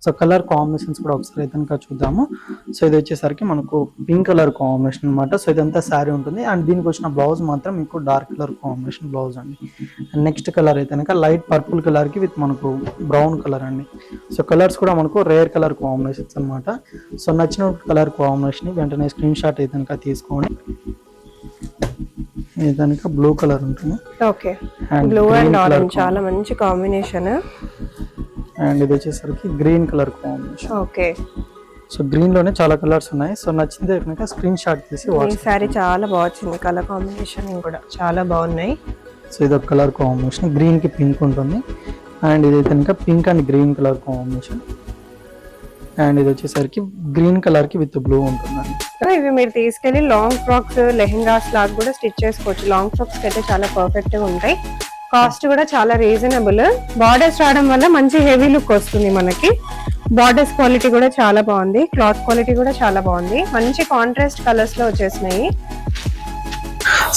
So colour combinations కూడా ఒకసారి అయితే కనుక చూద్దాము. సో ఇది వచ్చేసరికి మనకు పింక్ కలర్ కాంబినేషన్ అనమాట. సో ఇదంతా శారీ ఉంటుంది అండ్ దీనికి వచ్చిన బ్లౌజ్ మాత్రం మీకు డార్క్ కలర్ కాంబినేషన్ బ్లౌజ్ అండి. అండ్ నెక్స్ట్ కలర్ అయితే కనుక లైట్ పర్పుల్ కలర్ కి విత్ మనకు బ్రౌన్ కలర్ అండి. సో కలర్స్ కూడా మనకు రేర్ కలర్ కాంబినేషన్స్ అనమాట. సో నచ్చిన కలర్ కాంబినేషన్ వెంటనే స్క్రీన్ షాట్ అయితే కనుక తీసుకోండి. ఇది కనుక బ్లూ కలర్ ఉంటుంది. ఓకే, బ్లూ అండ్ ఆరెంజ్ చాలా మంచి కాంబినేషన్. అండ్ ఇది వచ్చేసరికి green colour combination. Okay, so green లోనే చాలా కలర్స్ ఉన్నాయి. సో నచ్చింది కనుక స్క్రీన్ షాట్ తీసి ఈ సారీ చాలా బాగుంది. కలర్ కాంబినేషన్ కూడా చాలా బాగున్నాయి. సో ఇది ఒక కలర్ కాంబినేషన్, గ్రీన్ కి పింక్ ఉంటుంది. అండ్ ఇది కనుక pink and green colour combination. And ఇది వచ్చేసరికి గ్రీన్ కలర్ కి విత్ బ్లూ ఉంటుందండి. ఇవి మీరు తీసుకెళ్లి లాంగ్ ఫ్రాక్స్, లెహెంగాస్ లాగా కూడా స్టిచ్ చేసుకోవచ్చు. లాంగ్ ఫ్రాక్స్ అయితే చాలా పర్ఫెక్ట్ గా ఉంటాయి. కాస్ట్ కూడా చాలా రీజనబుల్. బార్డర్స్ రావడం వల్ల మంచి హెవీ లుక్ వస్తుంది మనకి. బార్డర్స్ క్వాలిటీ కూడా చాలా బాగుంది. క్లాత్ క్వాలిటీ కూడా చాలా బాగుంది. మంచి కాంట్రాస్ట్ కలర్స్ లో వచ్చేసినాయి.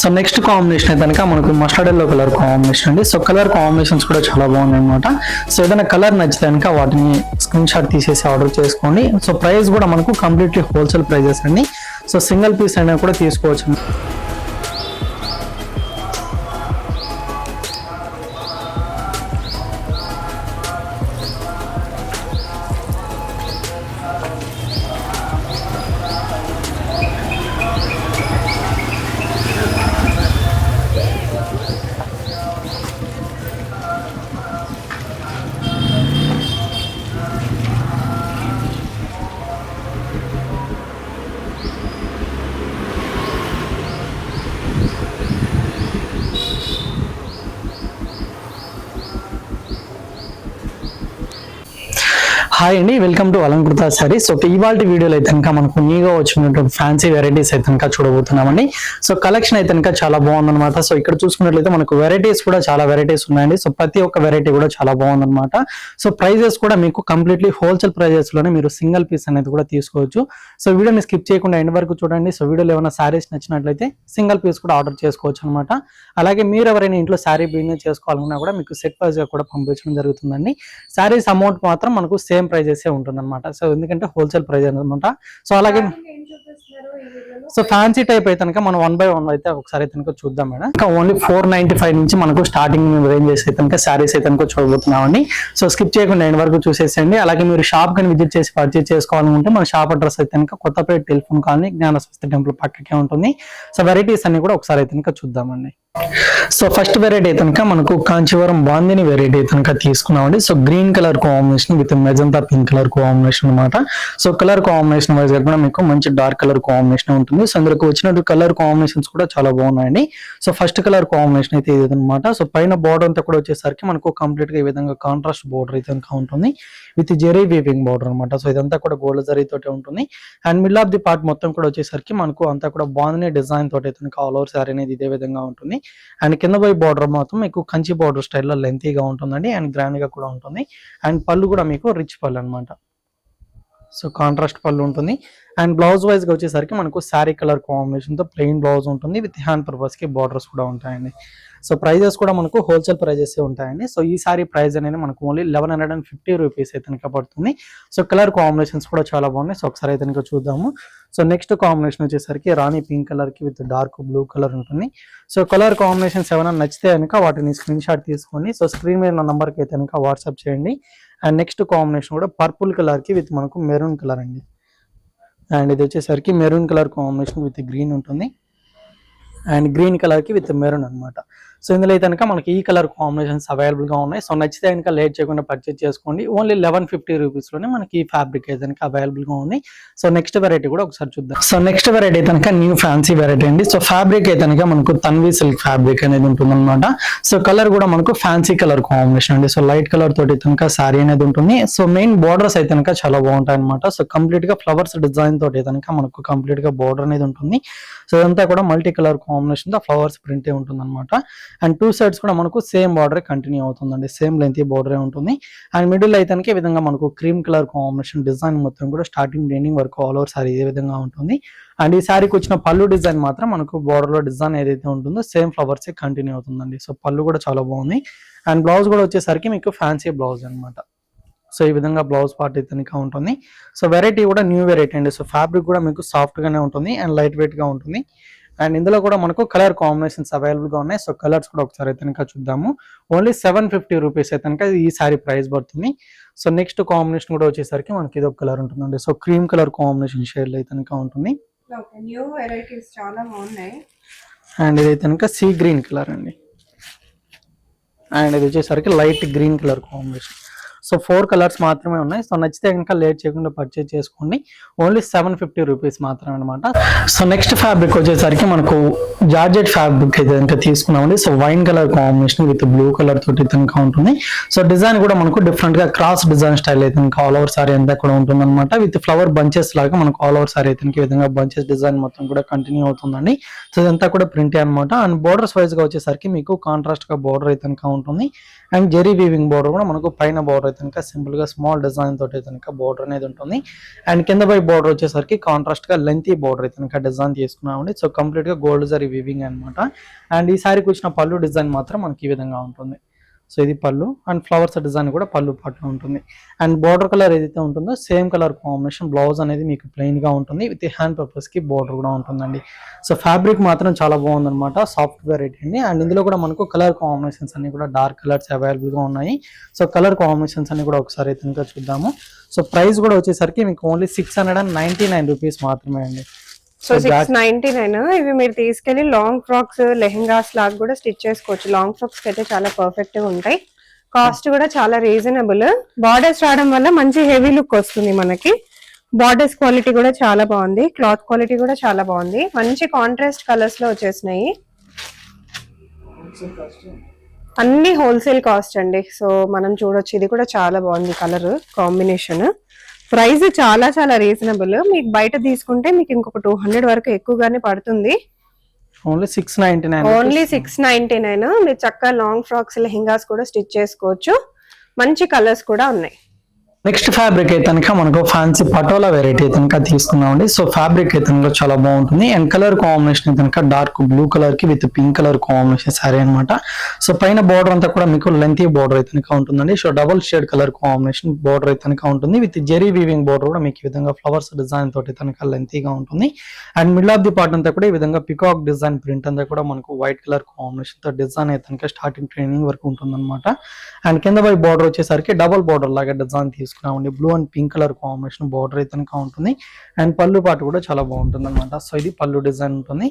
సో నెక్స్ట్ కాంబినేషన్ అయితే కనుక మనకు మస్టర్డ్ ఎల్లో కలర్ కాంబినేషన్ అండి. సో కలర్ కాంబినేషన్స్ కూడా చాలా బాగున్నాయి అనమాట. సో ఏదైనా కలర్ నచ్చితే కనుక వాటిని స్క్రీన్ షాట్ తీసేసి ఆర్డర్ చేసుకోండి. సో ప్రైస్ కూడా మనకు కంప్లీట్లీ హోల్సేల్ ప్రైజెస్ అండి. సో సింగిల్ పీస్ అయినా కూడా తీసుకోవచ్చు. హాయ్ అండి, welcome to Alankrita saris. So ఇవాళ వీడియోలో అయితే కనుక మనకు న్యూగా వచ్చినటువంటి ఫ్యాన్సీ వెరైటీస్ అయితే కనుక చూడబోతున్నామండి. సో కలెక్షన్ అయితే కనుక చాలా బాగుందన్నమాట. సో ఇక్కడ చూసుకున్నట్లయితే మనకు వెరైటీస్ కూడా చాలా వెరైటీస్ ఉన్నాయండి. సో ప్రతి ఒక్క వెరైటీ కూడా చాలా బాగుందన్నమాట. సో ప్రైజెస్ కూడా మీకు కంప్లీట్లీ హోల్సేల్ ప్రైజెస్ లోనే మీరు సింగిల్ పీస్ అనేది కూడా తీసుకోవచ్చు. సో వీడియోని స్కిప్ చేయకుండా ఎండ్ వరకు చూడండి. సో వీడియోలో ఏమైనా సారీస్ నచ్చినట్లయితే సింగిల్ పీస్ కూడా ఆర్డర్ చేసుకోవచ్చు అనమాట. అలాగే మీరు ఎవరైనా ఇంట్లో శారీ బిజినెస్ చేసుకోవాలన్నా కూడా మీకు సెట్ వైజ్ గా కూడా పంపించడం జరుగుతుందండి. శారీస్ అమౌంట్ మాత్రం మనకు సేమ్ ప్రైజెస్ ఉంటుంది అనమాట. సో ఎందుకంటే హోల్సేల్ ప్రైజ్ అనమాట. సో అలాగే సో ఫ్యాన్సీ టైప్ అయితే కనుక మనం 1 by 1 అయితే ఒకసారి అయితే చూద్దాం మేడం. ఇంకా ఓన్లీ 495 నుంచి మనకు స్టార్టింగ్ రేంజ్ అయితే కనుక శారీస్ అయితే కనుక చూడబోతున్నామండి. సో స్కిప్ చేయకుండా ఎండ్ వరకు చూసేసండి. అలాగే మీరు షాప్ కానీ విజిట్ చేసి పర్చేజ్ చేసుకోవాలనుకుంటే మన షాప్ అడ్రస్ అయితే కనుక కొత్తపేట టెలిఫోన్ కాలనీ జ్ఞానస్వస్తి టెంపుల్ పక్కకే ఉంటుంది. సో వెరైటీస్ అన్ని కూడా ఒకసారి అయితే కనుక చూద్దామండి. సో ఫస్ట్ వెరైటీ అయితే కనుక మనకు కాంచీవరం బాందిని వెరైటీ అయితే కనుక తీసుకున్నామండి. So green colour combination with magenta pink colour combination అనమాట. సో కలర్ కాంబినేషన్ వైజ్ కూడా మీకు మంచి డార్క్ కలర్ కాంబినేషన్ ఉంటుంది. సో అందులో వచ్చినట్టు కలర్ కాంబినేషన్స్ కూడా చాలా బాగున్నాయండి. సో ఫస్ట్ కలర్ కాంబినేషన్ అయితే ఇది అనమాట. సో పైన బోర్డర్ అంతా కూడా వచ్చేసరికి మనకు కంప్లీట్ గా ఈ విధంగా కాంట్రాస్ట్ బోర్డర్ అయితే కనుక ఉంటుంది విత్ జెరీ వీవింగ్ బోర్డర్ అనమాట. సో ఇదంతా కూడా గోల్డ్ జరీ తోటి ఉంటుంది. And middle of the part మొత్తం కూడా వచ్చేసరికి మనకు అంతా కూడా బాందిని డిజైన్ తోటి అయితే కనుక ఆల్ ఓవర్ సారీ అనేది ఇదే విధంగా ఉంటుంది. అండ్ కింద పోయి బార్డర్ మాత్రం మీకు కంచి బార్డర్ స్టైల్లో లెంతీగా ఉంటుందండి. అండ్ గ్రాండ్ గా కూడా ఉంటుంది. అండ్ పళ్ళు కూడా మీకు రిచ్ పళ్ళు అనమాట. సో కాంట్రాస్ట్ పళ్ళు ఉంటుంది. అండ్ బ్లౌజ్ వైజ్ గా వచ్చేసరికి మనకు శారీ కలర్ కాంబినేషన్ తో ప్లెయిన్ బ్లౌజ్ ఉంటుంది విత్ హ్యాండ్ పర్పస్ కి బార్డర్స్ కూడా ఉంటాయండి. సో ప్రైజెస్ కూడా మనకు హోల్సేల్ ప్రైజెస్ ఉంటాయండి. సో ఈ సారీ ప్రైస్ అనేది మనకు ఓన్లీ 1150 రూపీస్ అయితే కనుక పడుతుంది. సో కలర్ కాంబినేషన్స్ కూడా చాలా బాగున్నాయి. సో ఒకసారి అయితే కనుక చూద్దాము. సో నెక్స్ట్ కాంబినేషన్ వచ్చేసరికి రాణి పింక్ కలర్ కి విత్ డార్క్ బ్లూ కలర్ ఉంటుంది. సో కలర్ కాంబినేషన్స్ ఏమైనా నచ్చితే కనుక వాటిని స్క్రీన్ షాట్ తీసుకోండి. సో స్క్రీన్ మీద ఉన్న నంబర్కి అయితే కనుక వాట్సాప్ చేయండి. అండ్ నెక్స్ట్ కాంబినేషన్ కూడా పర్పుల్ కలర్ కి విత్ మనకు మెరూన్ కలర్ అండి. అండ్ ఇది వచ్చేసరికి maroon colour combination with green ఉంటుంది. అండ్ గ్రీన్ కలర్ కి విత్ మెరూన్ అనమాట. సో ఇందులో అయితే కనుక మనకి ఈ కలర్ కాంబినేషన్స్ అవైలబుల్ గా ఉన్నాయి. సో నచ్చితే కనుక లేట్ చేయకుండా పర్చేజ్ చేసుకోండి. ఓన్లీ 1150 రూపీస్ లోనే మనకి ఈ ఫ్యాబ్రిక్ అయితే కనుక అవైలబుల్ గా ఉంది. సో నెక్స్ట్ వెరైటీ కూడా ఒకసారి చూద్దాం. సో నెక్స్ట్ వెరైటీ అయితే కనుక న్యూ ఫ్యాన్సీ వెరైటీ అండి. సో ఫ్యాబ్రిక్ అయితే కనుక మనకు తన్వి సిల్క్ ఫ్యాబ్రిక్ అనేది ఉంటుంది అనమాట. సో కలర్ కూడా మనకు ఫ్యాన్సీ కలర్ కాంబినేషన్ అండి. సో లైట్ కలర్ తోటి కనుక శారీ అనేది ఉంటుంది. సో మెయిన్ బోర్డర్స్ అయితే కనుక చాలా బాగుంటాయి అనమాట. సో కంప్లీట్ గా ఫ్లవర్స్ డిజైన్ తోటి కనుక మనకు కంప్లీట్ గా బోర్డర్ అనేది ఉంటుంది. సో ఇదంతా కూడా మల్టీ కలర్ కాంబినేషన్ తో ఫ్లవర్స్ ప్రింట్ ఉంటుంది అనమాట. అండ్ టూ సైడ్స్ కూడా మనకు సేమ్ బార్డర్ కంటిన్యూ అవుతుందండి. సేమ్ లెంత్ బార్డర్ ఉంటుంది. అండ్ మిడిల్ అయితే ఈ విధంగా మనకు క్రీమ్ కలర్ కాంబినేషన్ డిజైన్ మొత్తం కూడా స్టార్టింగ్ ఎండింగ్ వరకు ఆల్ ఓవర్ సారీ ఇదే విధంగా ఉంటుంది. అండ్ ఈ సారీకి వచ్చిన పళ్ళు డిజైన్ మాత్రం మనకు బార్డర్ లో డిజైన్ ఏదైతే ఉంటుందో సేమ్ ఫ్లవర్స్ కంటిన్యూ అవుతుందండి. సో పళ్ళు కూడా చాలా బాగుంది. అండ్ బ్లౌజ్ కూడా వచ్చేసరికి మీకు ఫ్యాన్సీ బ్లౌజ్ అనమాట. సో ఈ విధంగా బ్లౌజ్ పార్ట్ అయితే కనుక ఉంటుంది. సో వెరైటీ కూడా న్యూ వెరైటీ అండి. సో ఫ్యాబ్రిక్ కూడా మీకు సాఫ్ట్ గానే ఉంటుంది అండ్ లైట్ వెయిట్ గా ఉంటుంది. అండ్ ఇందులో కూడా మనకు కలర్ కాంబినేషన్స్ అవైలబుల్ గా ఉన్నాయి. సో కలర్స్ కూడా ఒకసారి అయితే కనుక చూద్దాము. ఓన్లీ 750 రూపీస్ అయితే కనుక ఈ సారీ ప్రైస్ పడుతుంది. సో నెక్స్ట్ కాంబినేషన్ కూడా వచ్చేసరికి మనకి ఇది ఒక కలర్ ఉంటుందండి. So cream colour combination shade అయితే కనుక ఉంటుంది. న్యూ వెరైటీస్ చాలా బాగున్నాయి. అండ్ ఇది అయితే కనుక సీ గ్రీన్ కలర్ అండి. అండ్ ఇది వచ్చేసరికి light green colour combination. So 4 colours మాత్రమే ఉన్నాయి. సో నచ్చితే కనుక లేట్ చేయకుండా పర్చేజ్ చేసుకోండి. ఓన్లీ 750 రూపీస్ మాత్రమే అనమాట. సో నెక్స్ట్ ఫ్యాబ్రిక్ వచ్చేసరికి మనకు జార్జెట్ ఫ్యాబ్రిక్ అయితే కనుక తీసుకున్నామండి. So wine colour combination with blue colour తోటి కనుక ఉంటుంది. సో డిజైన్ కూడా మనకు డిఫరెంట్ గా క్రాస్ డిజైన్ స్టైల్ అయితే కనుక ఆల్ ఓవర్ సారీ అంతా కూడా ఉంటుంది అనమాట. విత్ ఫ్లవర్ బంచెస్ లాగా మనకు ఆల్ ఓవర్ సారీ అయితే ఈ విధంగా బంచెస్ డిజైన్ మొత్తం కూడా కంటిన్యూ అవుతుందండి. సో ఇదంతా కూడా ప్రింటే అనమాట. అండ్ బోర్డర్స్ వైజ్ గా వచ్చేసరికి మీకు కాంట్రాస్ట్ గా బోర్డర్ అయితే కనుక ఉంటుంది. అండ్ జెరీ వీవింగ్ బోర్డర్ కూడా మనకు పైన బోర్డర్ అయితే కనుక సింపుల్ గా స్మాల్ డిజైన్ తోటి అయితే కనుక బోర్డర్ అనేది ఉంటుంది. అండ్ కింద పై బోర్డర్ వచ్చేసరికి కాంట్రాస్ట్ గా లెంతీ బోర్డర్ అయితే కనుక డిజైన్ తీసుకున్నామండి. సో కంప్లీట్ గా గోల్డ్ జరీ వీవింగ్ అనమాట. అండ్ ఈ సారీకి వచ్చిన పళ్ళు డిజైన్ మాత్రం మనకి ఈ విధంగా ఉంటుంది. సో ఇది పళ్ళు అండ్ ఫ్లవర్స్ డిజైన్ కూడా పళ్ళు పాటలో ఉంటుంది. అండ్ బోర్డర్ కలర్ ఏదైతే ఉంటుందో సేమ్ కలర్ కాంబినేషన్ బ్లౌజ్ అనేది మీకు ప్లెయిన్ గా ఉంటుంది. విత్ హ్యాండ్ పర్పస్ కి బోర్డర్ కూడా ఉంటుందండి. సో ఫ్యాబ్రిక్ మాత్రం చాలా బాగుంది అనమాట. సాఫ్ట్ వెరైటీ అండి. అండ్ ఇందులో కూడా మనకు కలర్ కాంబినేషన్స్ అన్ని కూడా డార్క్ కలర్స్ అవైలబుల్ గా ఉన్నాయి. సో కలర్ కాంబినేషన్స్ అన్ని కూడా ఒకసారి అయితే కనుక చూద్దాము. సో ప్రైస్ కూడా వచ్చేసరికి మీకు ఓన్లీ 699 రూపీస్ మాత్రమే అండి. సో 699. ఇవి మీరు తీసుకెళ్లి లాంగ్ ఫ్రాక్స్ లెహెంగాస్ లాగా కూడా స్టిచ్ చేసుకోవచ్చు. లాంగ్ ఫ్రాక్స్ అయితే చాలా పర్ఫెక్ట్ గా ఉంటాయి. కాస్ట్ కూడా చాలా రీజనబుల్. బార్డర్స్ రావడం వల్ల మంచి హెవీ లుక్ వస్తుంది మనకి. బార్డర్స్ క్వాలిటీ కూడా చాలా బాగుంది. క్లాత్ క్వాలిటీ కూడా చాలా బాగుంది. మంచి కాంట్రాస్ట్ కలర్స్ లో వచ్చేసినాయి. అన్ని హోల్సేల్ కాస్ట్ అండి. సో మనం చూడొచ్చు, ఇది కూడా చాలా బాగుంది కలర్ కాంబినేషన్. ప్రైస్ చాలా చాలా రీజనబుల్. మీకు బయట తీసుకుంటే మీకు ఇంకొక 200 వరకు ఎక్కువగానే పడుతుంది. ఓన్లీ 699. ఓన్లీ 699. మీరు చక్కగా లాంగ్ ఫ్రాక్స్ లెహెంగాస్ కూడా స్టిచ్ చేసుకోవచ్చు. మంచి కలర్స్ కూడా ఉన్నాయి. నెక్స్ట్ ఫ్యాబ్రిక్ అయితే కనుక మనకు ఫ్యాన్సీ పటోలా వెరైటీ అయితే కనుక తీసుకున్నామండి. సో ఫ్యాబ్రిక్ అయితే కనుక చాలా బాగుంటుంది. అండ్ కలర్ కాంబినేషన్ అయితే కనుక డార్క్ బ్లూ కలర్ కి with pink colour combination sari అనమాట. సో పైన బోర్డర్ అంతా కూడా మీకు లెంతీ బోర్డర్ అయితే కనుక ఉంటుందండి. So double shade colour combination border అయితే కనుక ఉంటుంది. విత్ జెరీ వీవింగ్ బోర్డర్ కూడా మీకు ఈ విధంగా ఫ్లవర్స్ డిజైన్ తోటి కనుక లెంతీగా ఉంటుంది. And middle of the part అంతా కూడా ఈ విధంగా పికాక్ డిజైన్ ప్రింట్ అంతా కూడా మనకు వైట్ కలర్ కాంబినేషన్ తో డిజైన్ అయితే కనుక స్టార్టింగ్ ట్రైనింగ్ వరకు ఉంటుంది అనమాట. అండ్ కింద పై బోర్డర్ వచ్చేసరికి డబుల్ బోర్డర్ లాగా డిజైన్ తీసుకున్నామండి. Blue and pink colour combination border అయితే ఉంటుంది. అండ్ పళ్ళు పాటు కూడా చాలా బాగుంటుంది అనమాట. సో ఇది పళ్ళు డిజైన్ ఉంటుంది.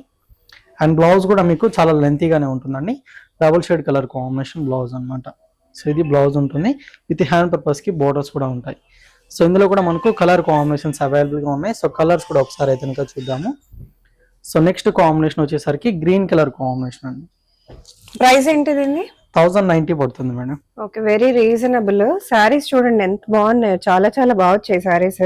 అండ్ బ్లౌజ్ కూడా మీకు చాలా లెంతీగానే ఉంటుందండి. Double shade colour combination blouse అనమాట. సో ఇది బ్లౌజ్ ఉంటుంది. విత్ హ్యాండ్ పర్పస్ కి బోర్డర్స్ కూడా ఉంటాయి. సో ఇందులో కూడా మనకు కలర్ కాంబినేషన్స్ అవైలబుల్ గా ఉన్నాయి. సో కలర్స్ కూడా ఒకసారి అయితే కనుక చూద్దాము. సో నెక్స్ట్ కాంబినేషన్ వచ్చేసరికి గ్రీన్ కలర్ కాంబినేషన్ అండి. ప్రైస్ ఏంటిది? 1090 పడుతుంది madam. Okay, very reasonable. Saris చూడండి ఎంత బాగున్నాయో, చాలా చాలా బాగా వచ్చాయి సారీస్.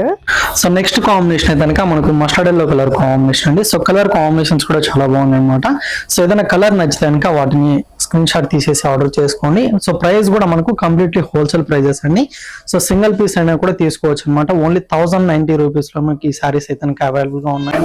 సో నెక్స్ట్ కాంబినేషన్ అయితే కనుక మనకు మస్టర్డ్ ఎల్లో కలర్ కాంబినేషన్ అండి. సో కలర్ కాంబినేషన్స్ కూడా చాలా బాగున్నాయి అనమాట. సో ఏదైనా కలర్ నచ్చితే కనుక వాటిని స్క్రీన్ షాట్ తీసేసి ఆర్డర్ చేసుకోండి. సో ప్రైస్ కూడా మనకు కంప్లీట్లీ హోల్సేల్ ప్రైజెస్ అండి. సో సింగిల్ పీస్ అయినా కూడా తీసుకోవచ్చు అనమాట. ఓన్లీ 1090 రూపీస్ లో మనకి ఈ సారీస్ అయితే కనుక అవైలబుల్ గా ఉన్నాయి.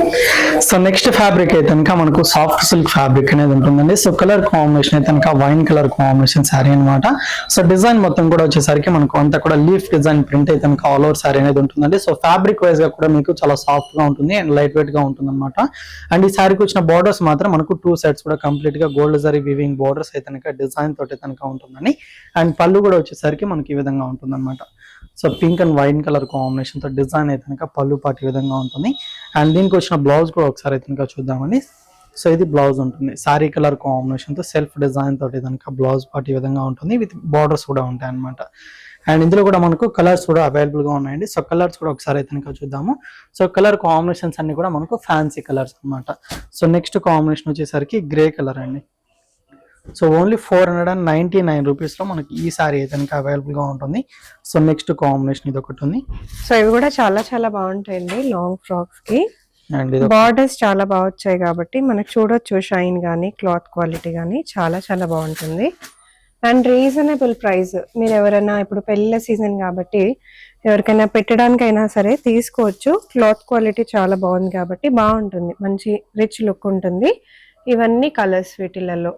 సో నెక్స్ట్ ఫ్యాబ్రిక్ అయితే కనుక మనకు సాఫ్ట్ సిల్క్ ఫ్యాబ్రిక్ అనేది ఉంటుందండి. సో కలర్ కాంబినేషన్ అయితే కనుక వైన్ కలర్ కాంబినేషన్ సారీ అనమాట. సో డిజైన్ మొత్తం కూడా వచ్చేసరికి మనకు అంతా కూడా లీఫ్ డిజైన్ ప్రింట్ అయితే కనుక ఆల్ ఓవర్ సారీ అనేది ఉంటుందండి. సో ఫ్యాబ్రిక్ వైజ్ గా కూడా మీకు చాలా సాఫ్ట్ గా ఉంటుంది అండ్ లైట్ వెయిట్ గా ఉంటుంది అనమాట. అండ్ ఈ సారీకి వచ్చిన బోర్డర్స్ మాత్రం మనకు 2 సైడ్స్ కూడా కంప్లీట్ గా గోల్డ్ జరీ వీవింగ్ బోర్డర్స్ అయితే కనుక డిజైన్ తోటి కనుక ఉంటుందని. అండ్ పళ్ళు కూడా వచ్చేసరికి మనకి ఈ విధంగా ఉంటుంది అనమాట. So pink and wine colour combination తో డిజైన్ అయితే కనుక పళ్ళు పాటు ఈ విధంగా ఉంటుంది. అండ్ దీనికి వచ్చిన బ్లౌజ్ కూడా ఒకసారి అయితే కనుక చూద్దామండి. సో ఇది బ్లౌజ్ ఉంటుంది. సారీ కలర్ కాంబినేషన్ తో సెల్ఫ్ డిజైన్ తోటి కనుక బ్లౌజ్ పార్ట్ ఈ విధంగా ఉంటుంది. విత్ బార్డర్స్ కూడా ఉంటాయి అనమాట. అండ్ ఇందులో కూడా మనకు కలర్స్ కూడా అవైలబుల్ గా ఉన్నాయండి. సో కలర్స్ కూడా ఒకసారి అయితే కనుక చూద్దాము. సో కలర్ కాంబినేషన్స్ అన్ని కూడా మనకు ఫ్యాన్సీ కలర్స్ అనమాట. సో నెక్స్ట్ కాంబినేషన్ వచ్చేసరికి గ్రే కలర్ అండి. సో ఓన్లీ 499 రూపీస్ లో మనకి ఈ సారీ అయితే కనుక అవైలబుల్ గా ఉంటుంది. సో నెక్స్ట్ కాంబినేషన్ ఇది ఒకటి ఉంది. సో ఇవి కూడా చాలా చాలా బాగుంటాయండి లాంగ్ ఫ్రాక్స్ కి. బార్డర్స్ చాలా బాగా వచ్చాయి కాబట్టి మనకు చూడొచ్చు షైన్ గానీ క్లాత్ క్వాలిటీ గానీ చాలా చాలా బాగుంటుంది. And reasonable price. మీరు ఎవరైనా ఇప్పుడు పెళ్లి సీజన్ కాబట్టి ఎవరికైనా పెట్టడానికైనా సరే తీసుకోవచ్చు. క్లాత్ క్వాలిటీ చాలా బాగుంది కాబట్టి బాగుంటుంది. మంచి రిచ్ లుక్ ఉంటుంది. ఇవన్నీ కలర్స్ వీటిలలో.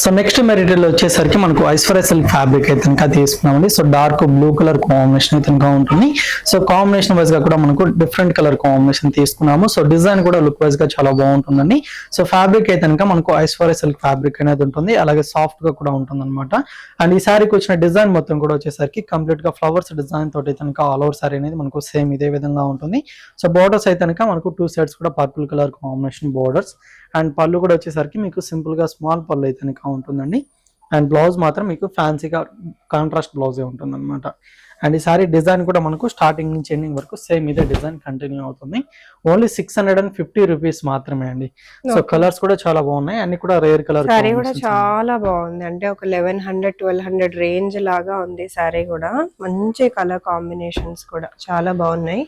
సో నెక్స్ట్ మెటీరియల్ వచ్చేసరికి మనకు ఐశ్వర్య సిల్క్ ఫ్యాబ్రిక్ అయితే కనుక తీసుకున్నామండి. So dark blue colour combination అయితే కనుక ఉంటుంది. సో కాంబినేషన్ వైజ్ గా కూడా మనకు డిఫరెంట్ కలర్ కాంబినేషన్ తీసుకున్నాము. సో డిజైన్ కూడా లుక్ వైజ్ గా చాలా బాగుంటుందండి. సో ఫ్యాబ్రిక్ అయితే కనుక మనకు ఐశ్వర్య సిల్క్ ఫ్యాబ్రిక్ అనేది ఉంటుంది, అలాగే సాఫ్ట్ గా కూడా ఉంటుంది అనమాట. అండ్ ఈ సారీకి వచ్చిన డిజైన్ మొత్తం కూడా వచ్చేసరికి కంప్లీట్ గా ఫ్లవర్స్ డిజైన్ తోటి కనుక ఆల్ ఓవర్ సారీ అనేది మనకు సేమ్ ఇదే విధంగా ఉంటుంది. సో బోర్డర్స్ అయితే కనుక మనకు 2 సైడ్స్ కూడా purple colour combination borders. And పళ్ళు కూడా వచ్చేసరికి మీకు సింపుల్ గా స్మాల్ పళ్ళు అయితే కనుక ఉంటుందండి. అండ్ బ్లౌజ్ మాత్రం మీకు ఫ్యాన్సీగా కాంట్రాస్ట్ బ్లౌజే ఉంటుంది అనమాట. అండ్ ఈ సారీ డిజైన్ కూడా మనకు స్టార్టింగ్ నుంచి ఎండింగ్ వరకు సేమ్ ఇదే డిజైన్ కంటిన్యూ అవుతుంది. ఓన్లీ 650 రూపీస్ మాత్రమే అండి. సో కలర్స్ కూడా చాలా బాగున్నాయి, అన్ని కూడా రేర్ కలర్. సారీ కూడా చాలా బాగుంది, అంటే ఒక 1100-1200 రేంజ్ లాగా ఉంది సారీ కూడా. మంచి కలర్ కాంబినేషన్స్ కూడా చాలా బాగున్నాయి.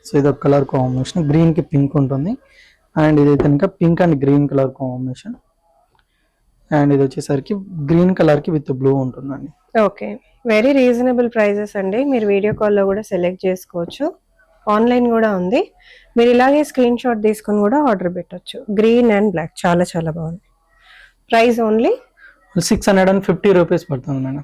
సో ఇది ఒక కలర్ కాంబినేషన్, గ్రీన్ కి పింక్ ఉంటుంది. అండ్ ఇది కనుక pink and green colour combination. And ఇది వచ్చేసరికి గ్రీన్ కలర్ కి విత్ బ్లూ ఉంటుందండి. ఓకే, వెరీ రీజనబుల్ ప్రైజెస్ అండి. మీరు వీడియో కాల్లో కూడా సెలెక్ట్ చేసుకోవచ్చు, ఆన్లైన్ కూడా ఉంది. మీరు ఇలాగే స్క్రీన్ షాట్ తీసుకొని కూడా ఆర్డర్ పెట్టొచ్చు. గ్రీన్ అండ్ బ్లాక్ చాలా చాలా బాగుంది. ప్రైస్ ఓన్లీ 650 రూపీస్ పడుతుంది మేడం.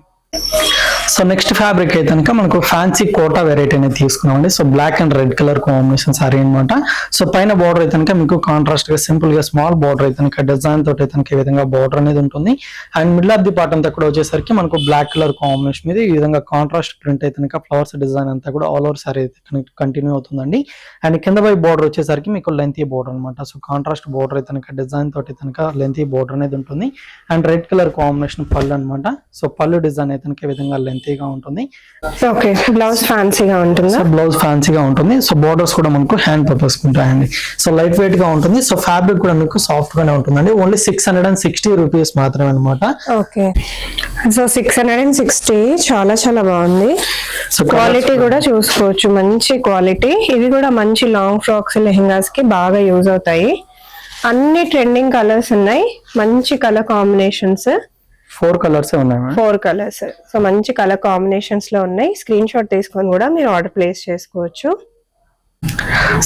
సో నెక్స్ట్ ఫ్యాబ్రిక్ అయితే కనుక మనకు ఫ్యాన్సీ కోటా వెరైటీ అనేది తీసుకున్నామండి. So black and red colour combination sari అనమాట. సో పైన బార్డర్ అయితే కనుక మీకు కాంట్రాస్ట్ గా సింపుల్ గా స్మాల్ బార్డర్ అయితే కనుక డిజైన్ తోటి అయితే కనుక ఈ విధంగా బార్డర్ అనేది ఉంటుంది. And middle of the part అంతా కూడా వచ్చేసరికి మనకు బ్లాక్ కలర్ కాంబినేషన్ మీద ఈ విధంగా కాంట్రాస్ట్ ప్రింట్ అయితే కనుక ఫ్లవర్స్ డిజైన్ అంతా కూడా ఆల్ ఓవర్ సారీ అయితే కంటిన్యూ అవుతుందండి. అండ్ కింద పై బార్డర్ వచ్చేసరికి మీకు లెంతీ బార్డర్ అనమాట. సో కాంట్రాస్ట్ బార్డర్ అయితే కనుక డిజైన్ తోటి కనుక లెంతీ బార్డర్ అనేది ఉంటుంది. అండ్ రెడ్ కలర్ కాంబినేషన్ పళ్ళు అనమాట. సో పళ్ళు డిజైన్ అయితే కనుక ఈ విధంగా లెంతీగా ఉంటుంది. ఓకే, బ్లౌజ్ ఫ్యాన్సీగా ఉంటుంది. సో బ్లౌజ్ ఫ్యాన్సీగా ఉంటుంది. సో బోర్డర్స్ కూడా మనకు హ్యాండ్ పర్పస్ ఉంటాయండి. సో లైట్ వెయిట్ గా ఉంటుంది. సో ఫ్యాబ్రిక్ కూడా మీకు సాఫ్ట్ గానే ఉంటుందండి. ఓన్లీ 660 రూపీస్ మాత్రమే అనమాట. ఓకే, సో 660 చాలా చాలా బాగుంది. సో క్వాలిటీ కూడా చూసుకోవచ్చు, మంచి క్వాలిటీ. ఇవి కూడా మంచి లాంగ్ ఫ్రాక్స్ లెహెంగాస్ కి బాగా యూజ్ అవుతాయి. అన్ని ట్రెండింగ్ కలర్స్ ఉన్నాయి, మంచి కలర్ కాంబినేషన్స్. 4 కలర్స్ ఉన్నాయి మేడం. 4 కలర్స్. సో మంచి కలర్ కాంబినేషన్స్ లో ఉన్నాయి. స్క్రీన్ షాట్ తీసుకొని కూడా మీరు ఆర్డర్ ప్లేస్ చేసుకోవచ్చు.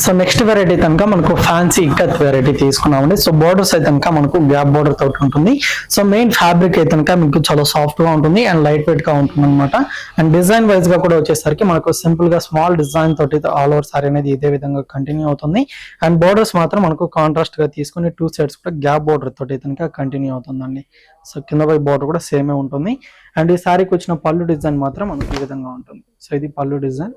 సో నెక్స్ట్ వెరైటీ కనుక మనకు ఫ్యాన్సీ ఇక్కత్ వెరైటీ తీసుకున్నామండి. సో బోర్డర్స్ అయితే కనుక మనకు గ్యాప్ బోర్డర్ తోటి ఉంటుంది. సో మెయిన్ ఫ్యాబ్రిక్ అయితే కనుక మీకు చాలా సాఫ్ట్ గా ఉంటుంది అండ్ లైట్ వెయిట్ గా ఉంటుంది అనమాట. అండ్ డిజైన్ వైజ్ గా కూడా వచ్చేసరికి మనకు సింపుల్ గా స్మాల్ డిజైన్ తోటి ఆల్ ఓవర్ సారీ అనేది ఇదే విధంగా కంటిన్యూ అవుతుంది. అండ్ బోర్డర్స్ మాత్రం మనకు కాంట్రాస్ట్ గా తీసుకుని 2 సైడ్స్ కూడా గ్యాప్ బోర్డర్ తోటి కనుక కంటిన్యూ అవుతుందండి. సో కింద పై బోర్డర్ కూడా సేమే ఉంటుంది. అండ్ ఈ సారీకి వచ్చిన పళ్ళు డిజైన్ మాత్రం మనకు ఈ విధంగా ఉంటుంది. సో ఇది పళ్ళు డిజైన్.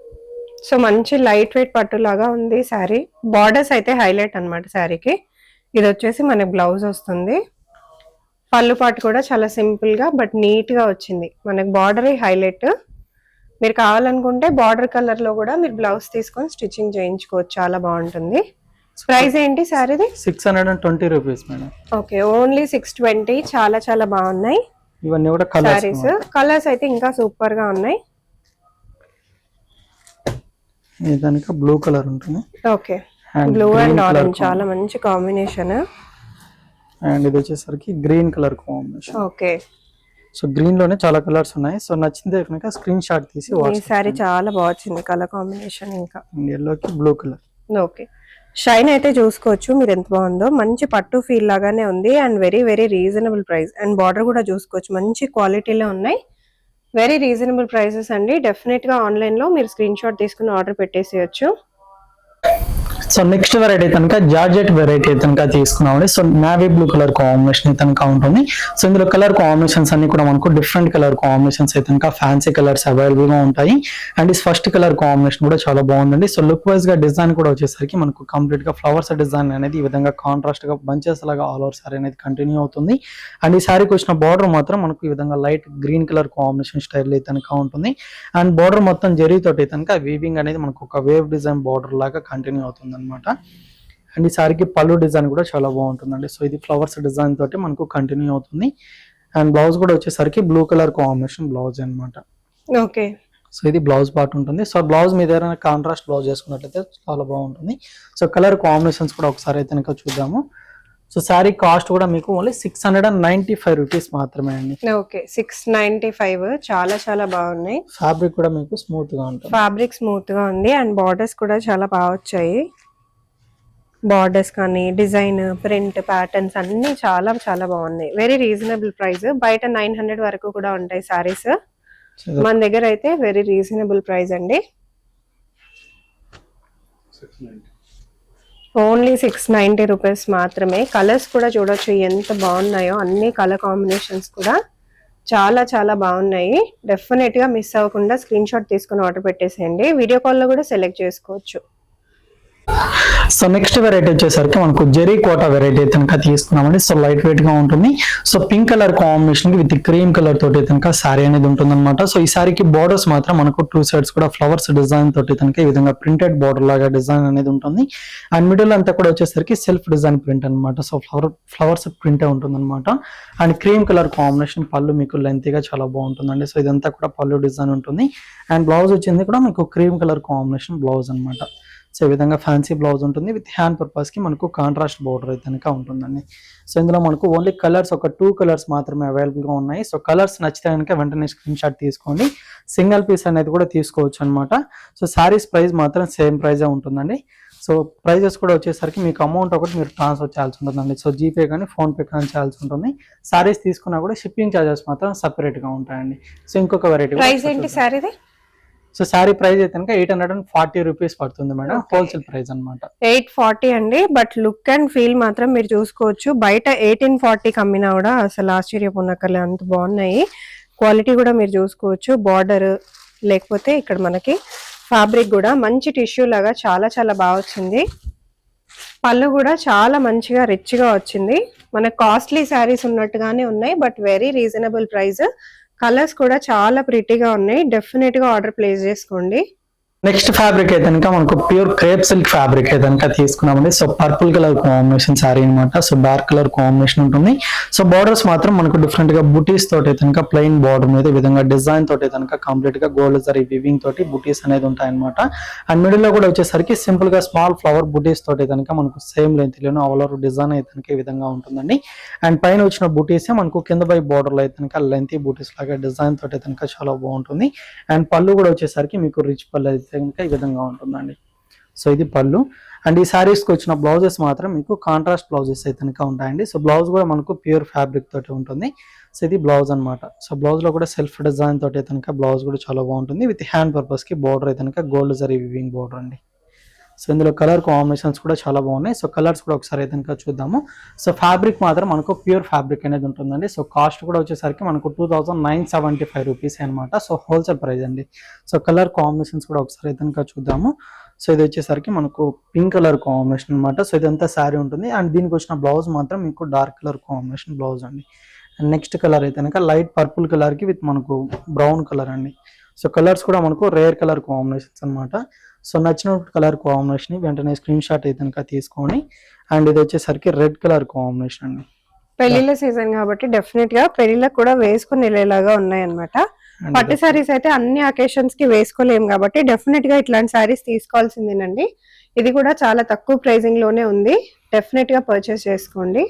సో మంచి లైట్ వెయిట్ పట్టు లాగా ఉంది శారీ. బార్డర్స్ అయితే హైలైట్ అన్నమాట శారీకి. ఇది వచ్చేసి మనకి బ్లౌజ్ వస్తుంది. పళ్ళు పాటు కూడా చాలా సింపుల్ గా బట్ నీట్ గా వచ్చింది. మనకి బార్డర్ హైలైట్. మీరు కావాలనుకుంటే బార్డర్ కలర్ లో కూడా మీరు బ్లౌజ్ తీసుకొని స్టిచ్చింగ్ చేయించుకోవచ్చు, చాలా బాగుంటుంది. ప్రైస్ ఏంటి శారీది? 620 రూపీస్ మేడం. Okay, only 620. చాలా చాలా బాగున్నాయి ఇవన్నీ కూడా శారీస్. కలర్స్ అయితే ఇంకా సూపర్ గా ఉన్నాయి. దానికి బ్లూ కలర్ ఉంటుంది. ఓకే, బ్లూ అండ్ ఆరెంజ్ చాలా మంచి కాంబినేషన్. అండ్ ఇది వచ్చేసరికి green colour combination. Okay, so green లోనే చాలా కలర్స్ ఉన్నాయి. సో నచ్చిందే కనుక స్క్రీన్ షాట్ తీసి ఈ సారీ చాలా బాగుంది కలర్ కాంబినేషన్. ఇంకా ఎల్లో కి బ్లూ కలర్. ఓకే, షైన్ అయితే చూసుకోవచ్చు మీరు ఎంత బాగుందో. మంచి పట్టు ఫీల్ లాగానే ఉంది and very very reasonable price. And border కూడా చూసుకోవచ్చు, మంచి క్వాలిటీలో ఉన్నాయి. వెరీ రీజనబుల్ ప్రైసెస్ అండి. డెఫినెట్ గా ఆన్లైన్ లో మీరు స్క్రీన్ షాట్ తీసుకుని ఆర్డర్ పెట్టేసేయచ్చు. సో నెక్స్ట్ వెరైటీ కనుక జార్జెట్ వెరైటీ కనుక తీసుకున్నామండి. So navy blue colour combination కనుక ఉంటుంది. సో ఇందులో కలర్ కాంబినేషన్స్ అన్ని కూడా మనకు డిఫరెంట్ కలర్ కాంబినేషన్స్ అయితే కనుక ఫ్యాన్సీ కలర్స్ అవైలబుల్ గా ఉంటాయి. అండ్ ఈ ఫస్ట్ కలర్ కాంబినేషన్ కూడా చాలా బాగుందండి. సో లుక్ వైజ్ గా డిజైన్ కూడా వచ్చేసరికి మనకు కంప్లీట్ గా ఫ్లవర్స్ డిజైన్ అనేది ఈ విధంగా కాంట్రాస్ట్ గా బంచెస్ లాగా ఆల్ ఓవర్ సారీ అనేది కంటిన్యూ అవుతుంది. అండ్ ఈ సారీకి వచ్చిన బార్డర్ మాత్రం మనకు ఈ విధంగా light green colour combination style అయితే కనుక ఉంటుంది. అండ్ బార్డర్ మొత్తం జరీ తోటి కనుక వీవింగ్ అనేది మనకు ఒక వేవ్ డిజైన్ బార్డర్ లాగా కంటిన్యూ అవుతుంది అనమాట. అండ్ ఈ సారీకి పళ్ళు డిజైన్ కూడా చాలా బాగుంటుందండి. సో ఇది ఫ్లవర్స్ డిజైన్ తోటి మనకు కంటిన్యూ అవుతుంది. అండ్ బ్లౌజ్ కూడా వచ్చేసరికి బ్లూ కలర్ కాంబినేషన్ బ్లౌజ్ అనమాట. ఓకే, సో ఇది బ్లౌజ్ పార్ట్ ఉంటుంది. సో బ్లౌజ్ మీద ఏదైనా కాంట్రాస్ట్ బ్లౌజ్ చేసుకున్నట్లయితే చాలా బాగుంటుంది. సో కలర్ కాంబినేషన్స్ కూడా ఒకసారి అయితే కనుక చూద్దాము. సో సారీ కాస్ట్ కూడా మీకు ఓన్లీ 695 రూపీస్ మాత్రమే అండి. ఓకే, 695. చాలా చాలా బాగున్నాయి. ఫ్యాబ్రిక్ కూడా మీకు స్మూత్ గా ఉంటుంది. ఫ్యాబ్రిక్ స్మూత్ గా ఉంది అండ్ బార్డర్స్ కూడా చాలా బాగా వచ్చాయి. బార్డర్స్ కానీ డిజైన్ ప్రింట్ ప్యాటర్న్స్ అన్ని చాలా చాలా బాగున్నాయి. Very reasonable price. బయట 900 వరకు కూడా ఉంటాయి సారీస్, మన దగ్గర అయితే వెరీ రీజనబుల్ ప్రైస్ అండి. ఓన్లీ 690 రూపీస్ మాత్రమే. కలర్స్ కూడా చూడొచ్చు ఎంత బాగున్నాయో, అన్ని కలర్ కాంబినేషన్స్ కూడా చాలా చాలా బాగున్నాయి. డెఫినెట్ గా మిస్ అవ్వకుండా స్క్రీన్ షాట్ తీసుకుని ఆర్డర్ పెట్టేసేయండి. వీడియో కాల్ లో కూడా సెలెక్ట్ చేసుకోవచ్చు. సో నెక్స్ట్ వెరైటీ వచ్చేసరికి మనకు జెరీ కోటా వెరైటీ కనుక తీసుకున్నామండి. సో లైట్ వెయిట్ గా ఉంటుంది. So pink colour combination with cream colour తోటి కనుక శారీ అనేది ఉంటుంది అనమాట. సో ఈ శారీకి బోర్డర్స్ మాత్రం మనకు 2 సైడ్స్ కూడా ఫ్లవర్స్ డిజైన్ తోటి కనుక ఈ విధంగా ప్రింటెడ్ బోర్డర్ లాగా డిజైన్ అనేది ఉంటుంది. అండ్ మిడిల్ అంతా కూడా వచ్చేసరికి సెల్ఫ్ డిజైన్ ప్రింట్ అనమాట. సో ఫ్లవర్స్ ప్రింట్ ఉంటుంది అనమాట. అండ్ క్రీమ్ కలర్ కాంబినేషన్ పళ్ళు మీకు లెంత్ గా చాలా బాగుంటుందండి. సో ఇదంతా కూడా పళ్ళు డిజైన్ ఉంటుంది. అండ్ బ్లౌజ్ వచ్చింది కూడా మీకు క్రీమ్ కలర్ కాంబినేషన్ బ్లౌజ్ అనమాట. సో ఈ విధంగా ఫ్యాన్సీ బ్లౌజ్ ఉంటుంది. విత్ హ్యాండ్ పర్పస్ కి మనకు కాంట్రాస్ట్ బోర్డర్ అయితే కనుక ఉంటుందండి. సో ఇందులో మనకు ఓన్లీ కలర్స్ ఒక 2 కలర్స్ మాత్రమే అవైలబుల్ గా ఉన్నాయి. సో కలర్స్ నచ్చితే కనుక వెంటనే స్క్రీన్ షాట్ తీసుకోండి. సింగిల్ పీస్ అనేది కూడా తీసుకోవచ్చు అనమాట. సో సారీస్ ప్రైస్ మాత్రం సేమ్ ప్రైజే ఉంటుందండి. సో ప్రైజెస్ కూడా వచ్చేసరికి మీకు అమౌంట్ ఒకటి మీరు ట్రాన్స్ఫర్ చేయాల్సి ఉంటుందండి. సో జీపే కానీ ఫోన్ పే కానీ చేయాల్సి ఉంటుంది. సారీస్ తీసుకున్నా కూడా షిప్పింగ్ ఛార్జెస్ మాత్రం సపరేట్ గా ఉంటాయండి. సో ఇంకొక వెరైటీ ప్రైస్ ఏంటి సారీది? సో శారీ ప్రైస్ అయితే కనుక 840 రూపీస్ పడుతుంది మేడం. హోల్సేల్ ప్రైస్ అనమాట. 840 అండి. బట్ లుక్ అండ్ ఫీల్ మాత్రం మీరు చూసుకోవచ్చు. బయట 1840 అమ్మినా కూడా అసలు ఆశ్చర్యపోనక్కర్లే, అంత బాగున్నాయి. క్వాలిటీ కూడా మీరు చూసుకోవచ్చు. బార్డర్ లేకపోతే ఇక్కడ మనకి ఫ్యాబ్రిక్ కూడా మంచి టిష్యూ లాగా చాలా చాలా బాగా వచ్చింది. పళ్ళు కూడా చాలా మంచిగా రిచ్ గా వచ్చింది. మన కాస్ట్లీ శారీస్ ఉన్నట్టుగానే ఉన్నాయి, but very reasonable price. Colours కూడా చాలా ప్రిటీగా ఉన్నాయి. డెఫినెట్ గా ఆర్డర్ ప్లేస్ చేసుకోండి. నెక్స్ట్ ఫ్యాబ్రిక్ అయితే కనుక మనకు ప్యూర్ క్రేప్ సిల్క్ ఫ్యాబ్రిక్ అయితే కనుక తీసుకున్నామండి. So purple colour combination sari అనమాట. సో డార్క్ కలర్ కాంబినేషన్ ఉంటుంది. సో బార్డర్స్ మాత్రం మనకు డిఫరెంట్ గా బుటీస్ తోటి అయితే కనుక ప్లెయిన్ బార్డర్ మీద ఈ విధంగా డిజైన్ తోటి కనుక కంప్లీట్ గా గోల్డ్ జరీ వివింగ్ తోటి బుటీస్ అనేది ఉంటాయి అనమాట. అండ్ మిడిల్ లో కూడా వచ్చేసరికి సింపుల్ గా స్మాల్ ఫ్లవర్ బుటీస్ తోటి కనుక మనకు సేమ్ లెంత్ లోనే ఆల్ ఓవర్ డిజైన్ అయితే కనుక ఈ విధంగా ఉంటుందండి. అండ్ పైన వచ్చిన బుటీస్ మనకు కింద పై బార్డర్ లో అయితే కనుక లెంతీ బుటీస్ లాగా డిజైన్ తోటి కనుక చాలా బాగుంటుంది. అండ్ పళ్ళు కూడా వచ్చేసరికి మీకు రిచ్ పళ్ళు అయితే కనుక ఈ విధంగా ఉంటుందండి. సో ఇది పళ్ళు. అండ్ ఈ సారీస్ కి వచ్చిన బ్లౌజెస్ మాత్రం మీకు కాంట్రాస్ట్ బ్లౌజెస్ అయితే కనుక ఉంటాయండి. సో బ్లౌజ్ కూడా మనకు ప్యూర్ ఫ్యాబ్రిక్ తోటి ఉంటుంది. సో ఇది బ్లౌజ్ అనమాట. సో బ్లౌజ్ లో కూడా సెల్ఫ్ డిజైన్ తోటి అయితే కనుక బ్లౌజ్ కూడా చాలా బాగుంటుంది. విత్ హ్యాండ్ పర్పస్ కి బోర్డర్ అయితే కనుక గోల్డ్ జరీ వివింగ్ బోర్డర్ అండి. సో ఇందులో కలర్ కాంబినేషన్స్ కూడా చాలా బాగున్నాయి. సో కలర్స్ కూడా ఒకసారి అయితే కనుక చూద్దాము. సో ఫ్యాబ్రిక్ మాత్రం మనకు ప్యూర్ ఫ్యాబ్రిక్ అనేది ఉంటుందండి. సో కాస్ట్ కూడా వచ్చేసరికి మనకు 2975 రూపీస్ అనమాట. సో హోల్సేల్ ప్రైస్ అండి. సో కలర్ కాంబినేషన్స్ కూడా ఒకసారి అయితే కనుక చూద్దాము. సో ఇది వచ్చేసరికి మనకు పింక్ కలర్ కాంబినేషన్ అనమాట. సో ఇదంతా శారీ ఉంటుంది. అండ్ దీనికి వచ్చిన బ్లౌజ్ మాత్రం మీకు డార్క్ కలర్ కాంబినేషన్ బ్లౌజ్ అండి. అండ్ నెక్స్ట్ కలర్ అయితే కనుక లైట్ పర్పుల్ కలర్ కి విత్ మనకు బ్రౌన్ కలర్ అండి. సో కలర్స్ కూడా మనకు రేర్ కలర్ కాంబినేషన్స్ అనమాట. సో నచ్చిన కలర్ కాంబినేషన్ వెంటనే స్క్రీన్ షాట్ అయితే కనుక తీసుకోండి. అండ్ ఇది వచ్చేసరికి రెడ్ కలర్ కాంబినేషన్ అండి. పెళ్లిళ్ళ సీజన్ కాబట్టి డెఫినెట్ గా పెళ్లిళ్ళకి కూడా వేసుకుని వెళ్ళేలాగా ఉన్నాయి అనమాట. పట్టు సారీస్ అయితే అన్ని అకేషన్స్ కి వేసుకోలేము కాబట్టి డెఫినెట్ గా ఇట్లాంటి సారీస్ తీసుకోవాల్సిందేనండి. ఇది కూడా చాలా తక్కువ ప్రైజింగ్ లోనే ఉంది. డెఫినెట్ గా పర్చేస్ చేసుకోండి.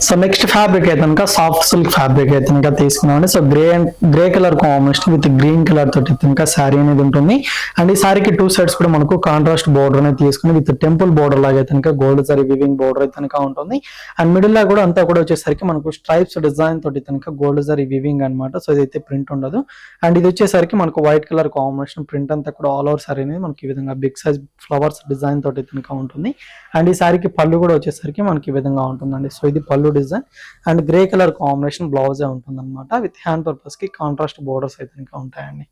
సో నెక్స్ట్ ఫ్యాబ్రిక్ అయితే కనుక సాఫ్ట్ సిల్క్ ఫ్యాబ్రిక్ అయితే కనుక తీసుకున్నామండి. So grey colour combination with green colour తోటి కనుక శారీ అనేది ఉంటుంది. అండ్ ఈ శారీకి 2 సైడ్స్ కూడా మనకు కాంట్రాస్ట్ బోర్డర్ అనేది తీసుకుని విత్ టెంపుల్ బోర్డర్ లాగా అయితే కనుక గోల్డ్ జరీ వివింగ్ బోర్డర్ అయితే కనుక ఉంటుంది. అండ్ మిడిల్ లా కూడా అంతా కూడా వచ్చేసరికి మనకు స్ట్రైప్స్ డిజైన్ తోటి కనుక గోల్డ్ జరీ వివింగ్ అనమాట. సో ఇదైతే ప్రింట్ ఉండదు. అండ్ ఇది వచ్చేసరికి మనకు వైట్ కలర్ కాంబినేషన్ ప్రింట్ అంతా కూడా ఆల్ ఓవర్ శారీ అనేది మనకి ఈ విధంగా బిగ్ సైజ్ ఫ్లవర్స్ డిజైన్ తోటి కనుక ఉంటుంది. అండ్ ఈ శారీకి పళ్ళు కూడా వచ్చేసరికి మనకి ఈ విధంగా ఉంటుందండి. సో ఇది పళ్ళు design. And grey colour combination blouse ఉంటుంది అనమాట. విత్ హ్యాండ్ పర్పస్ కి కాంట్రాస్ట్ బోర్డర్స్ అయితే ఇంకా ఉంటాయండి.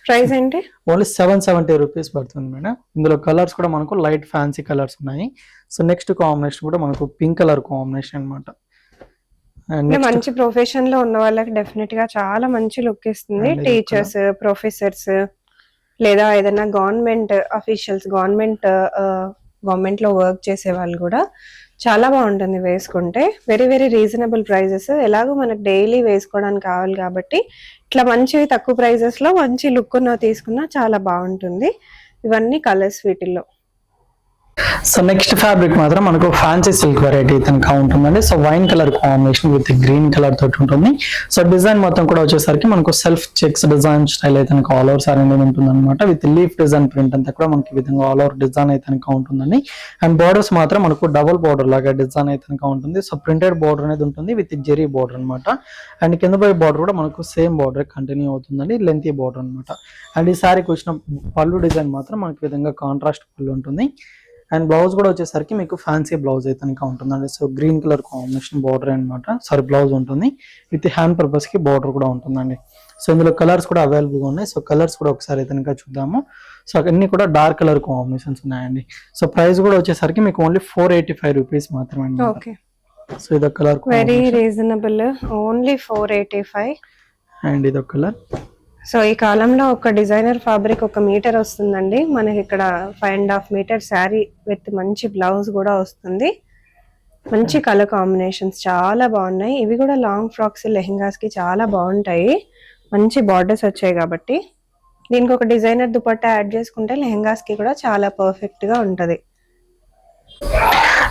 ప్రైస్ ఏంటి? ఓన్లీ 770 రూపీస్ పడుతుంది మేడం. ఇందులో కలర్స్ కూడా మనకు లైట్ ఫ్యాన్సీ కలర్స్ ఉన్నాయి. సో నెక్స్ట్ కాంబినేషన్ కూడా మనకు పింక్ కలర్ కాంబినేషన్ అనమాట. మంచి ప్రొఫెషన్ లో ఉన్న వాళ్ళకి డెఫినెట్ గా చాలా మంచి లుక్ ఇస్తుంది. టీచర్స్, ప్రొఫెసర్స్ లేదా ఏదైనా గవర్నమెంట్ అఫీషియల్స్, గవర్నమెంట్ లో వర్క్ చేసే వాళ్ళు కూడా చాలా బాగుంటుంది వేసుకుంటే. Very very reasonable prices. ఎలాగో మనకు డైలీ వేసుకోవడానికి కావాలి కాబట్టి ఇట్లా మంచివి తక్కువ ప్రైజెస్ లో మంచి లుక్ ఉన్న తీసుకున్నా చాలా బాగుంటుంది. ఇవన్నీ కలర్స్ వీటిల్లో. సో నెక్స్ట్ ఫ్యాబ్రిక్ మాత్రం మనకు ఫ్యాన్సీ సిల్క్ వెరైటీ కనుక ఉంటుందండి. So wine colour combination with green colour తోటి ఉంటుంది. సో డిజైన్ మొత్తం కూడా వచ్చేసరికి మనకు సెల్ఫ్ చెక్స్ డిజైన్ స్టైల్ అయితే కనుక ఆల్ ఓవర్ సారీ అనేది ఉంటుంది అనమాట. విత్ లీఫ్ డిజైన్ ప్రింట్ అంతా కూడా మనకి ఈ విధంగా ఆల్ ఓవర్ డిజైన్ అయితే కనుక ఉంటుందండి. అండ్ బార్డర్స్ మాత్రం మనకు డబుల్ బార్డర్ లాగా డిజైన్ అయితే కనుక ఉంటుంది. సో ప్రింటెడ్ బార్డర్ అనేది ఉంటుంది విత్ జెరీ బార్డర్ అనమాట. అండ్ కింద పై బార్డర్ కూడా మనకు సేమ్ బార్డర్ కంటిన్యూ అవుతుందండి, లెంతీ బార్డర్ అనమాట. అండ్ ఈ సారీకి వచ్చిన పళ్ళు డిజైన్ మాత్రం మనకి ఈ విధంగా కాంట్రాస్ట్ పళ్ళు ఉంటుంది. అండ్ బ్లౌజ్ కూడా వచ్చేసరికి మీకు ఫ్యాన్సీ బ్లౌజ్ అయితే కనుక ఉంటుందండి. So green colour combination border అనమాట, సారీ బ్లౌజ్ ఉంటుంది విత్ హ్యాండ్ పర్పస్ కి బార్డర్ కూడా ఉంటుందండి. సో ఇందులో కలర్స్ కూడా అవైలబుల్ గా ఉన్నాయి. సో కలర్స్ కూడా ఒకసారి అయితే కనుక చూద్దాము. సో అన్ని కూడా డార్క్ కలర్ కాంబినేషన్స్ ఉన్నాయండి. సో ప్రైస్ కూడా వచ్చేసరికి మీకు ఓన్లీ 485 రూపీస్ మాత్రమే. ఓకే, సో ఇదొక colour, very reasonable, only 485. And ఇదొక కలర్. సో ఈ కాలంలో ఒక డిజైనర్ ఫ్యాబ్రిక్ 1 మీటర్ వస్తుందండి మనకి. ఇక్కడ 5.5 మీటర్ శారీ విత్ మంచి బ్లౌజ్ కూడా వస్తుంది. మంచి కలర్ కాంబినేషన్స్ చాలా బాగున్నాయి. ఇవి కూడా లాంగ్ ఫ్రాక్స్ లెహెంగాస్ కి చాలా బాగుంటాయి. మంచి బార్డర్స్ వచ్చాయి కాబట్టి దీనికి ఒక డిజైనర్ దుపట్టా యాడ్ చేసుకుంటే లెహెంగాస్ కి కూడా చాలా పర్ఫెక్ట్ గా ఉంటది.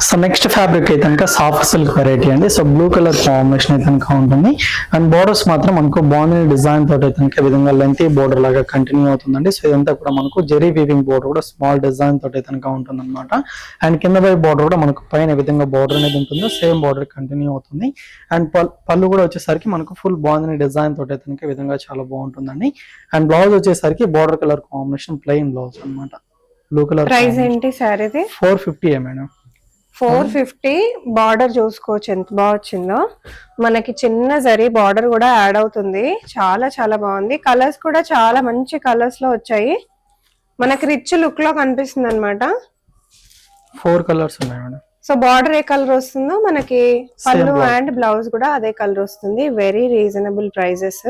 సో నెక్స్ట్ ఫ్యాబ్రిక్ అయితే కనుక సాఫ్ట్ సిల్క్ వెరైటీ అండి. సో బ్లూ కలర్ కాంబినేషన్ అయితే కనుక ఉంటుంది. అండ్ బోర్డర్స్ మాత్రం మనకు బాగుంది డిజైన్ తోటి అయితే కనుక విధంగా లెంతీ బోర్డర్ లాగా కంటిన్యూ అవుతుందండి. సో ఇదంతా కూడా మనకు జెరీ వీవింగ్ బోర్డర్ కూడా స్మాల్ డిజైన్ తోటి అయితే కనుక ఉంటుంది అనమాట. అండ్ కింద వైపు బోర్డర్ కూడా మనకు పైన విధంగా బోర్డర్ అనేది ఉంటుంది, సేమ్ బోర్డర్ కంటిన్యూ అవుతుంది. అండ్ పళ్ళు కూడా వచ్చేసరికి మనకు ఫుల్ బాగుంది డిజైన్ తోటి అయితే కనుక విధంగా చాలా బాగుంటుందండి. అండ్ బ్లౌజ్ వచ్చేసరికి border colour combination plain blouse అనమాట. Blue colour. ప్రైస్ ఏంటి సారీది? 450 మేడం. 450. బార్డర్ చూసుకోవచ్చు ఎంత బాగా వచ్చిందో. మనకి చిన్న జరీ బార్డర్ కూడా యాడ్ అవుతుంది. చాలా చాలా బాగుంది. కలర్స్ కూడా చాలా మంచి కలర్స్ లో వచ్చాయి. మనకి రిచ్ లుక్ లో కనిపిస్తుంది అనమాట. 4 కలర్స్ ఉన్నాయి మేడం. సో బార్డర్ ఏ కలర్ వస్తుందో మనకి పళ్ళు అండ్ బ్లౌజ్ కూడా అదే కలర్ వస్తుంది. Very reasonable prices.